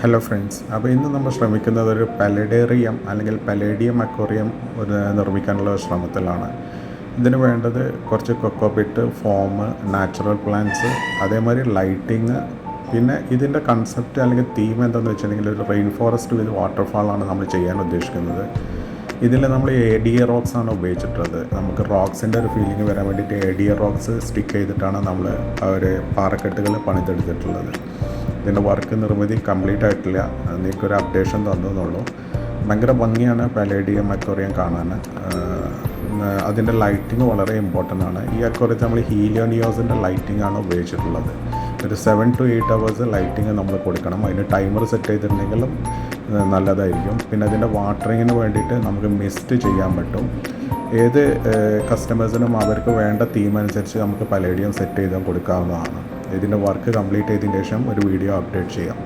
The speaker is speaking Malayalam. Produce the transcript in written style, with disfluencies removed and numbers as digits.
ഹലോ ഫ്രണ്ട്സ്, അപ്പോൾ ഇന്ന് നമ്മൾ ശ്രമിക്കുന്നത് ഒരു പലഡേറിയം അല്ലെങ്കിൽ പലേഡിയം അക്വേറിയം നിർമ്മിക്കാനുള്ള ശ്രമത്തിലാണ്. ഇതിന് വേണ്ടത് കുറച്ച് കൊക്കോപിറ്റ്, ഫോം, നാച്ചുറൽ പ്ലാന്റ്സ്, അതേമാതിരി ലൈറ്റിങ്. പിന്നെ ഇതിൻ്റെ കൺസെപ്റ്റ് അല്ലെങ്കിൽ തീം എന്താണെന്ന് വെച്ചിട്ടുണ്ടെങ്കിൽ ഒരു റെയിൻ ഫോറസ്റ്റ് വിത്ത് വാട്ടർഫാളാണ് നമ്മൾ ചെയ്യാൻ ഉദ്ദേശിക്കുന്നത്. ഇതിൽ നമ്മൾ ADA റോക്സ് ആണ് ഉപയോഗിച്ചിട്ടുള്ളത്. നമുക്ക് റോക്സിൻ്റെ ഒരു ഫീലിംഗ് വരാൻ വേണ്ടിയിട്ട് ADA റോക്സ് സ്റ്റിക്ക് ചെയ്തിട്ടാണ് നമ്മൾ ഒരു പാറക്കെട്ടുകൾ പണിതെടുത്തിട്ടുള്ളത്. ഇതിൻ്റെ വർക്ക് നിർമ്മിതി കംപ്ലീറ്റ് ആയിട്ടില്ല, എനിക്കൊരു അപ്ഡേഷൻ തന്നുള്ളൂ. ഭയങ്കര ഭംഗിയാണ് പലേഡിയം അക്വേറിയം കാണാൻ. അതിൻ്റെ ലൈറ്റിങ് വളരെ ഇമ്പോർട്ടൻ്റ് ആണ്. ഈ അക്വേറിയത്തിൽ നമ്മൾ ഹീലിയോനിയോസിൻ്റെ ലൈറ്റിംഗ് ആണ് ഉപയോഗിച്ചിട്ടുള്ളത്. ഒരു 7 to 8 hours ലൈറ്റിങ് നമ്മൾ കൊടുക്കണം. അതിന് ടൈമർ സെറ്റ് ചെയ്തിട്ടുണ്ടെങ്കിലും നല്ലതായിരിക്കും. പിന്നെ അതിൻ്റെ വാട്ടറിങ്ങിന് വേണ്ടിയിട്ട് നമുക്ക് മിസ്റ്റ് ചെയ്യാൻ പറ്റും. ഏത് കസ്റ്റമേഴ്സിനും അവർക്ക് വേണ്ട തീം അനുസരിച്ച് നമുക്ക് പലേഡിയം സെറ്റ് ചെയ്ത് കൊടുക്കാവുന്നതാണ്. ഇതിൻ്റെ വർക്ക് കംപ്ലീറ്റ് ചെയ്തതിന് ശേഷം ഒരു വീഡിയോ അപ്ഡേറ്റ് ചെയ്യാം.